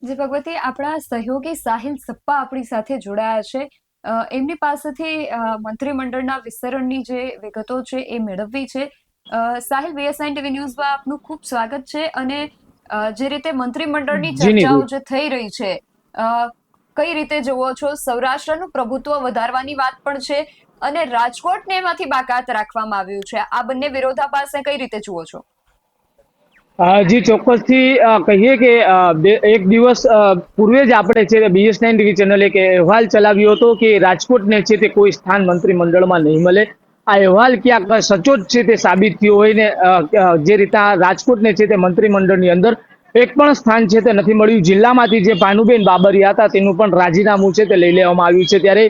જે ભગવતી આપણા સહયોગી સાહિલ સપ્પા આપણી સાથે જોડાયા છે. એમની પાસેથી મંત્રીમંડળના વિસ્તરણની જે વિગતો છે એ મેળવવી છે. સાહિલ, બીએસઆઈ ટીવી ન્યૂઝમાં આપનું ખૂબ સ્વાગત છે. અને જે રીતે મંત્રીમંડળની જી નિધિ. ચર્ચાઓ જે થઈ રહી છે, અ, કઈ રીતે જોવો છો? સૌરાષ્ટ્રનું પ્રભુત્વ વધારવાની વાત પણ છે અને રાજકોટને એમાંથી બાકાત રાખવામાં આવ્યું છે. આ બંને વિરોધાભાસને કઈ રીતે જુઓ છો? જી ચોક્કસથી કહીએ કે એક દિવસ પૂર્વે જ આપણે છે BS9 ટીવી ચેનલ એક અહેવાલ ચલાવ્યો હતો કે રાજકોટને છે તે કોઈ સ્થાન મંત્રીમંડળમાં નહીં મળે. આ અહેવાલ ક્યાંક સચોટ છે તે સાબિત થયો હોય ને જે રીતના રાજકોટને છે તે મંત્રીમંડળની અંદર એક પણ સ્થાન છે તે નથી મળ્યું. જિલ્લામાંથી જે ભાનુબેન બાબરિયા હતા તેનું પણ રાજીનામું છે તે લઈ લેવામાં આવ્યું છે. ત્યારે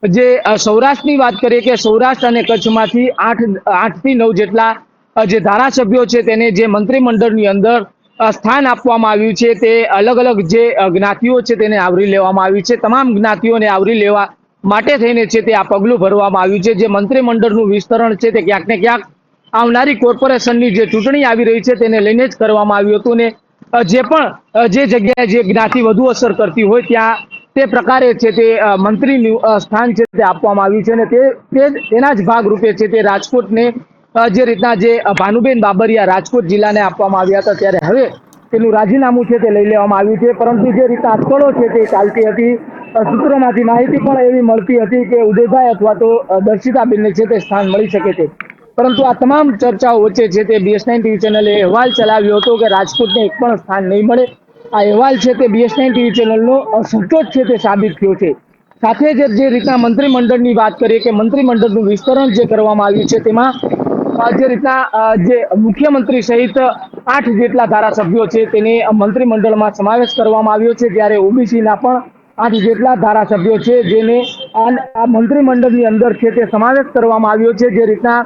જે સૌરાષ્ટ્રની વાત કરીએ કે સૌરાષ્ટ્ર અને કચ્છમાંથી આઠથી 9 જેટલા જે ધારાસભ્યો છે તેને જે મંત્રીમંડળની અંદર સ્થાન આપવામાં આવ્યું છે તે અલગ અલગ જે જ્ઞાતિઓ છે તેને આવરી લેવામાં આવી છે. તમામ જ્ઞાતિઓને આવરી લેવા માટે થઈને છે તે આ પગલું ભરવામાં આવ્યું છે. જે મંત્રીમંડળનું વિસ્તરણ છે તે ક્યાંક ને ક્યાંક આવનારી કોર્પોરેશનની જે ચૂંટણી આવી રહી છે તેને લઈને જ કરવામાં આવ્યું હતું ને જે પણ જે જગ્યાએ જે જ્ઞાતિ વધુ અસર કરતી હોય ત્યાં તે પ્રકારે છે તે મંત્રીનું સ્થાન છે તે આપવામાં આવ્યું છે. અને તેના જ ભાગરૂપે છે તે રાજકોટને જે રીતના જે ભાનુબેન બાબરિયા રાજકોટ જિલ્લાને આપવામાં આવ્યા હતા ત્યારે હવે તેનું રાજીનામું છે તે લઈ લેવામાં આવ્યું છે. પરંતુ જે રીતના અટકળો છે તે ચાલતી હતી, સૂત્રોમાંથી માહિતી પણ એવી મળતી હતી કે ઉદયભાઈ અથવા તો દર્શિતાબેનને છે તે સ્થાન મળી શકે છે. પરંતુ આ તમામ ચર્ચાઓ વચ્ચે છે તે BS9 ટીવી ચેનલે અહેવાલ ચલાવ્યો હતો કે રાજકોટને એક પણ સ્થાન નહીં મળે. આ અહેવાલ છે તે BS9 ટીવી ચેનલનો સચોટ છે તે સાબિત થયો છે. સાથે જ જે રીતના મંત્રીમંડળની વાત કરીએ કે મંત્રીમંડળનું વિસ્તરણ જે કરવામાં આવ્યું છે તેમાં જે રીતના જે મુખ્યમંત્રી સહિત 8 જેટલા ધારાસભ્યો છે તેને મંત્રીમંડળમાં સમાવેશ કરવામાં આવ્યો છે. જ્યારે ઓબીસીના પણ 8 જેટલા ધારાસભ્યો છે જેને આ મંત્રીમંડળની અંદર છે તે સમાવેશ કરવામાં આવ્યો છે. જે રીતના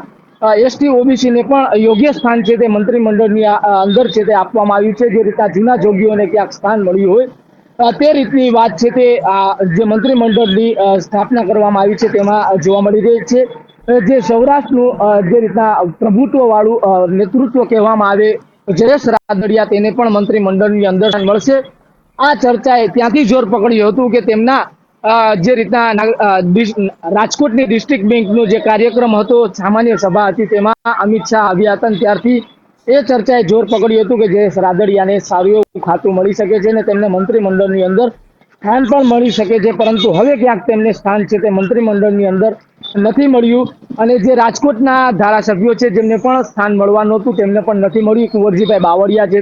એસટી ઓબીસીને પણ યોગ્ય સ્થાન છે તે મંત્રીમંડળની અંદર છે તે આપવામાં આવ્યું છે. જે રીતના જૂના જોગીઓને ક્યાંક સ્થાન મળ્યું હોય તે રીતની વાત છે તે જે મંત્રીમંડળની સ્થાપના કરવામાં આવી છે તેમાં જોવા મળી રહી છે. જે સૌરાષ્ટ્રનું જે રીતના પ્રભુત્વ વાળું નેતૃત્વ કહેવામાં આવે જયેશ રાદડિયા તેને પણ મંત્રીમંડળની અંદર મળશે. આ ચર્ચાએ ત્યાંથી જોર પકડ્યું હતું કે તેમના જે રીતના રાજકોટની ડિસ્ટ્રિક્ટ બેંકનો જે કાર્યક્રમ હતો, સામાન્ય સભા હતી, તેમાં અમિત શાહ આવ્યા હતા ત્યારથી એ ચર્ચાએ જોર પકડ્યું હતું કે જયેશ રાદડિયાને સારું એવું ખાતું મળી શકે છે અને તેમને મંત્રીમંડળની અંદર સ્થાન પણ મળી શકે છે. પરંતુ હવે ક્યાંક તેમને સ્થાન છે તે મંત્રીમંડળની અંદર નથી મળ્યું. અને જે રાજકોટના ધારાસભ્યો છે જેમને પણ સ્થાન મળવાનું હતું તેમને પણ નથી મળ્યું. કુંવરજીભાઈ બાવળિયા છે,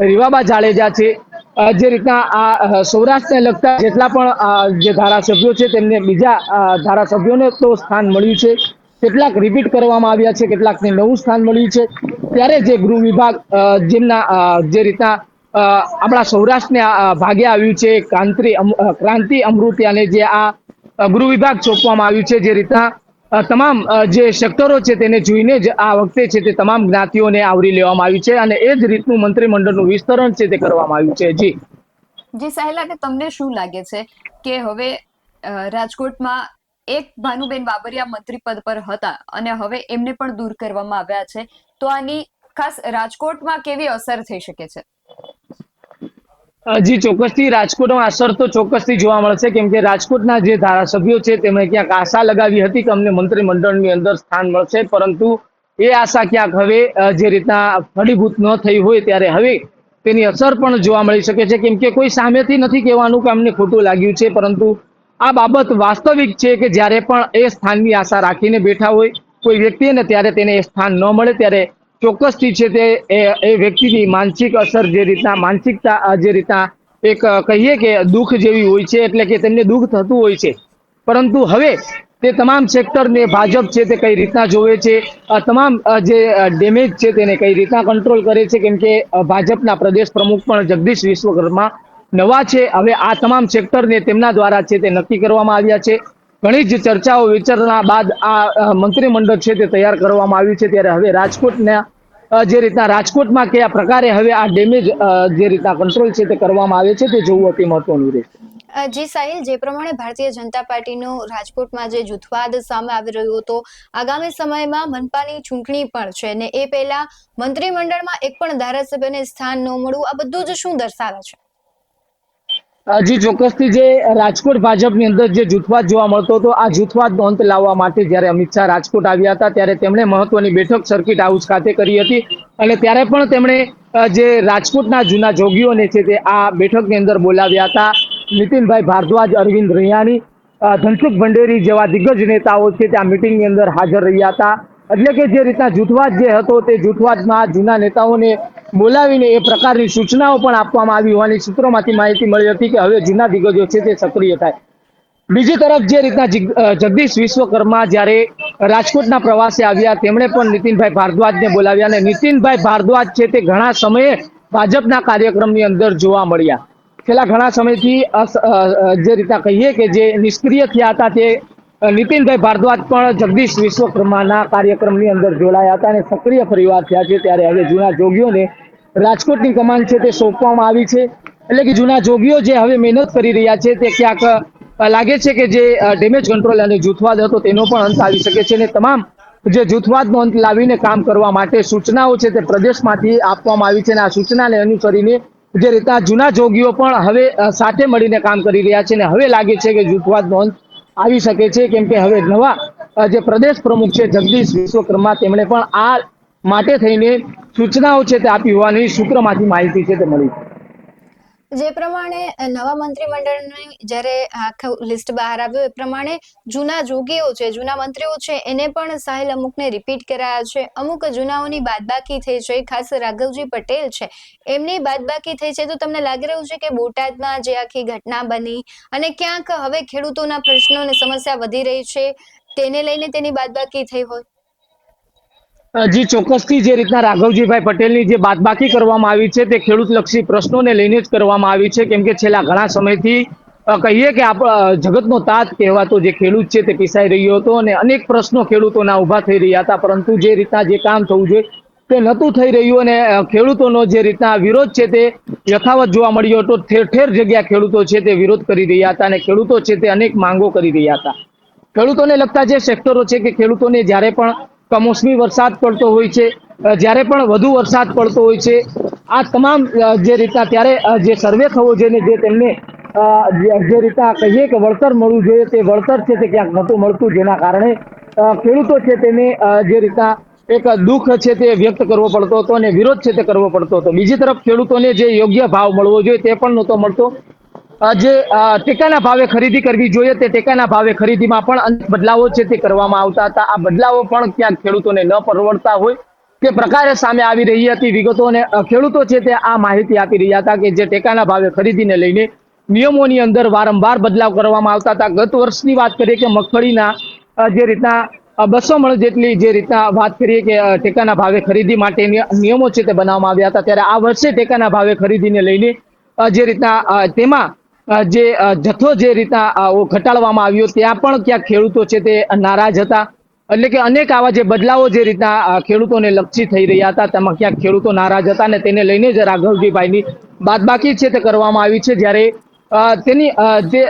રીવાબા જાડેજા છે, જે રીતના આ સૌરાષ્ટ્રને લગતા જેટલા પણ જે ધારાસભ્યો છે તેમને બીજા ધારાસભ્યોને તો સ્થાન મળ્યું છે. કેટલાક રિપીટ કરવામાં આવ્યા છે, કેટલાકને નવું સ્થાન મળ્યું છે. ત્યારે જે ગૃહ વિભાગ જેમના જે રીતના આપણા સૌરાષ્ટ્રને ભાગે આવ્યું છે ક્રાંતિ અમૃતિયાને જે આ ગૃહ વિભાગ સોંપવામાં આવ્યું છે. જે રીતના તમામ જે સેક્ટરો છે તેને જોઈને જ આ વખતે છે તે તમામ જ્ઞાતિઓને આવરી લેવામાં આવી છે અને એ જ રીતનું મંત્રીમંડળનું વિસ્તરણ છે તે કરવામાં આવ્યું છે. જી જી સાહેલા, કે તમને શું લાગે છે કે હવે રાજકોટમાં એક ભાનુબેન બાબરિયા મંત્રી પદ પર હતા અને હવે એમને પણ દૂર કરવામાં આવ્યા છે, તો આની ખાસ રાજકોટમાં કેવી અસર થઈ શકે છે? જી ચોક્કસથી રાજકોટમાં અસર તો ચોક્કસથી જોવા મળશે. કેમ કે રાજકોટના જે ધારાસભ્યો છે તેમણે ક્યાંક આશા લગાવી હતી કે અમને મંત્રીમંડળની અંદર સ્થાન મળશે, પરંતુ એ આશા ક્યાંક હવે જે રીતના ફળીભૂત ન થઈ હોય ત્યારે હવે તેની અસર પણ જોવા મળી શકે છે. કેમ કે કોઈ સામેથી નથી કહેવાનું કે અમને ખોટું લાગ્યું છે, પરંતુ આ બાબત વાસ્તવિક છે કે જ્યારે પણ એ સ્થાનની આશા રાખીને બેઠા હોય કોઈ વ્યક્તિને ત્યારે તેને એ સ્થાન ન મળે ત્યારે ચોક્કસથી છે તે એ વ્યક્તિની માનસિક અસર જે રીતના માનસિકતા જે રીતના એક કહીએ કે દુઃખ જેવી હોય છે, એટલે કે તેમને દુઃખ થતું હોય છે. પરંતુ હવે તે તમામ સેક્ટરને ભાજપ છે તે કઈ રીતના જોવે છે, તમામ જે ડેમેજ છે તેને કઈ રીતના કંટ્રોલ કરે છે. કેમ કે ભાજપના પ્રદેશ પ્રમુખ પણ જગદીશ વિશ્વકર્મા નવા છે. હવે આ તમામ સેક્ટરને તેમના દ્વારા છે તે નક્કી કરવામાં આવ્યા છે. ઘણી જ ચર્ચાઓ વિચારણા બાદ આ મંત્રીમંડળ છે તે તૈયાર કરવામાં આવ્યું છે. ત્યારે હવે રાજકોટના જે રીતના રાજકોટમાં કયા પ્રકારે હવે આ ડેમેજ જે રીતના કંટ્રોલ છે તે કરવામાં આવે છે તે જોવું અતિ મહત્વનું રહેશે. જી સાહિલ, જે પ્રમાણે ભારતીય જનતા પાર્ટીનો રાજકોટમાં જે જૂથવાદ સામે આવી રહ્યો હતો, આગામી સમયમાં મનપાની ચૂંટણી પણ છે ને એ પહેલા મંત્રીમંડળમાં એક પણ ધારાસભ્યને સ્થાન ન મળવું, આ બધું જ શું દર્શાવે છે? જી ચોક્કસથી જે રાજકોટ ભાજપની અંદર જે જૂથવાદ જોવા મળતો હતો, આ જૂથવાદનો અંત લાવવા માટે જ્યારે અમિત શાહ રાજકોટ આવ્યા હતા ત્યારે તેમણે મહત્વની બેઠક સર્કિટ હાઉસ ખાતે કરી હતી અને ત્યારે પણ તેમણે જે રાજકોટના જૂના જોગીઓને છે તે આ બેઠકની અંદર બોલાવ્યા હતા. નીતિનભાઈ ભારદ્વાજ, અરવિંદ રૈયાણી, ધનસુખ ભંડેરી જેવા દિગ્ગજ નેતાઓ છે તે આ મિટિંગની અંદર હાજર રહ્યા હતા. એટલે કે જે રીતના જૂથવાદ જે હતો તે જૂથવાદમાં જૂના નેતાઓને બોલાવીને એ પ્રકારની સૂચનાઓ પણ આપવામાં આવી હોવાની સૂત્રોમાંથી માહિતી મળી હતી કે હવે જૂના દિગ્ગજો છે તે સક્રિય થાય. બીજી તરફ જે રીતના જગદીશ વિશ્વકર્મા જ્યારે રાજકોટના પ્રવાસે આવ્યા તેમણે પણ નીતિનભાઈ ભારદ્વાજને બોલાવ્યા અને નીતિનભાઈ ભારદ્વાજ છે તે ઘણા સમયે ભાજપના કાર્યક્રમની અંદર જોવા મળ્યા. છેલ્લા ઘણા સમયથી જે રીતના કહીએ કે જે નિષ્ક્રિય થયા હતા તે નીતિનભાઈ ભારદ્વાજ પણ જગદીશ વિશ્વકર્માના કાર્યક્રમની અંદર જોડાયા હતા અને સક્રિય પરિવાર થયા છે. ત્યારે હવે જૂના જોગીઓને રાજકોટની કમાન છે તે સોંપવામાં આવી છે. એટલે કે જૂના જોગીઓ જે હવે મહેનત કરી રહ્યા છે તે ક્યાંક લાગે છે કે જે ડેમેજ કંટ્રોલ અને જૂથવાદ હતો તેનો પણ અંત આવી શકે છે અને તમામ જે જૂથવાદનો અંત લાવીને કામ કરવા માટે સૂચનાઓ છે તે પ્રદેશમાંથી આપવામાં આવી છે અને આ સૂચનાને અનુસરીને જે રીતના જૂના જોગીઓ પણ હવે સાથે મળીને કામ કરી રહ્યા છે અને હવે લાગે છે કે જૂથવાદનો અંત આવી શકે છે. કેમ કે હવે નવા જે પ્રદેશ પ્રમુખ છે જગદીશ વિશ્વકર્મા તેમણે પણ આ માટે થઈને સૂચનાઓ છે તે આપી હોવાની સૂત્રમાંથી માહિતી છે તે મળી. જે પ્રમાણે નવા મંત્રીમંડળની જ્યારે આખું લિસ્ટ બહાર આવ્યું એ પ્રમાણે જૂના જોગીઓ છે, જૂના મંત્રીઓ છે એને પણ સાહિલ અમુકને રિપીટ કરાયા છે. અમુક જૂનાઓની બાદબાકી થઈ છે, ખાસ રાઘવજી પટેલ છે એમની બાદબાકી થઈ છે. તો તમને લાગી રહ્યું છે કે બોટાદમાં જે આખી ઘટના બની અને ક્યાંક હવે ખેડૂતોના પ્રશ્નો અને સમસ્યા વધી રહી છે તેને લઈને તેની બાદબાકી થઈ હોય? જી ચોક્કસથી જે રીતના રાઘવજીભાઈ પટેલની જે બાદબાકી કરવામાં આવી છે તે ખેડૂતલક્ષી પ્રશ્નોને લઈને જ કરવામાં આવી છે. કેમ કે છેલ્લા ઘણા સમયથી કહીએ કે જગતનો તાત કહેવાતો જે ખેડૂત છે તે પીસાઈ રહ્યો હતો અને અનેક પ્રશ્નો ખેડૂતોના ઊભા થઈ રહ્યા હતા. પરંતુ જે રીતના જે કામ થવું જોઈએ તે નહોતું થઈ રહ્યું અને ખેડૂતોનો જે રીતના વિરોધ છે તે યથાવત જોવા મળ્યો હતો. ઠેર ઠેર જગ્યા ખેડૂતો છે તે વિરોધ કરી રહ્યા હતા અને ખેડૂતો છે તે અનેક માંગો કરી રહ્યા હતા. ખેડૂતોને લગતા જે સેક્ટરો છે કે ખેડૂતોને જ્યારે પણ કમોસમી વરસાદ પડતો હોય છે, જ્યારે પણ વધુ વરસાદ પડતો હોય છે, આ તમામ જે રીતના ત્યારે જે સર્વે થવો જોઈએ જે તેમને જે રીતના કહીએ કે વળતર મળવું જોઈએ તે વળતર છે તે ક્યાંક નહોતું મળતું, જેના કારણે ખેડૂતો છે તેને જે રીતના એક દુઃખ છે તે વ્યક્ત કરવો પડતો હતો અને વિરોધ છે તે કરવો પડતો હતો. બીજી તરફ ખેડૂતોને જે યોગ્ય ભાવ મળવો જોઈએ તે પણ નહોતો મળતો. જે ટેકાના ભાવે ખરીદી કરવી જોઈએ તે ટેકાના ભાવે ખરીદીમાં પણ અનેક બદલાવો છે તે કરવામાં આવતા હતા. આ બદલાવો પણ ક્યાંક ખેડૂતોને ન પરવડતા હોય તે પ્રકારે સામે આવી રહી હતી વિગતો અને ખેડૂતો છે તે આ માહિતી આપી રહ્યા હતા કે જે ટેકાના ભાવે ખરીદીને લઈને નિયમોની અંદર વારંવાર બદલાવ કરવામાં આવતા હતા. ગત વર્ષની વાત કરીએ કે મગફળીના જે રીતના 200 મણ જેટલી જે રીતના વાત કરીએ કે ટેકાના ભાવે ખરીદી માટે નિયમો છે તે બનાવવામાં આવ્યા હતા, ત્યારે આ વર્ષે ટેકાના ભાવે ખરીદીને લઈને જે રીતના તેમાં જે જથ્થો જે રીતના ઘટાડવામાં આવ્યો ત્યાં પણ ક્યાંક ખેડૂતો છે તે નારાજ હતા. એટલે કે અનેક આવા જે બદલાવો જે રીતના ખેડૂતોને લક્ષી થઈ રહ્યા હતા તેમાં ક્યાંક ખેડૂતો નારાજ હતા અને તેને લઈને જ રાઘવજીભાઈની બાદબાકી છે તે કરવામાં આવી છે. જ્યારે તેની જે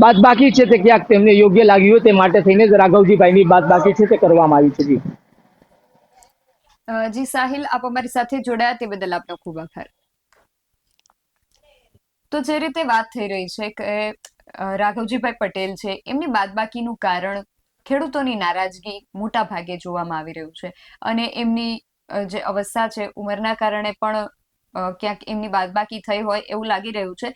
બાદબાકી છે તે ક્યાંક તેમને યોગ્ય લાગી હોય તે માટે થઈને જ રાઘવજીભાઈની બાદબાકી છે તે કરવામાં આવી છે. જી સાહિલ, આપ અમારી સાથે જોડાયા તે બદલ આપનો ખૂબ આભાર. તો જે રીતે વાત થઈ રહી છે કે રાઘવજીભાઈ પટેલ છે એમની બાદબાકીનું કારણ ખેડૂતોની નારાજગી મોટા ભાગે જોવામાં આવી રહ્યું છે અને એમની જે અવસ્થા છે ઉંમરના કારણે પણ ક્યાંક એમની બાદબાકી થઈ હોય એવું લાગી રહ્યું છે.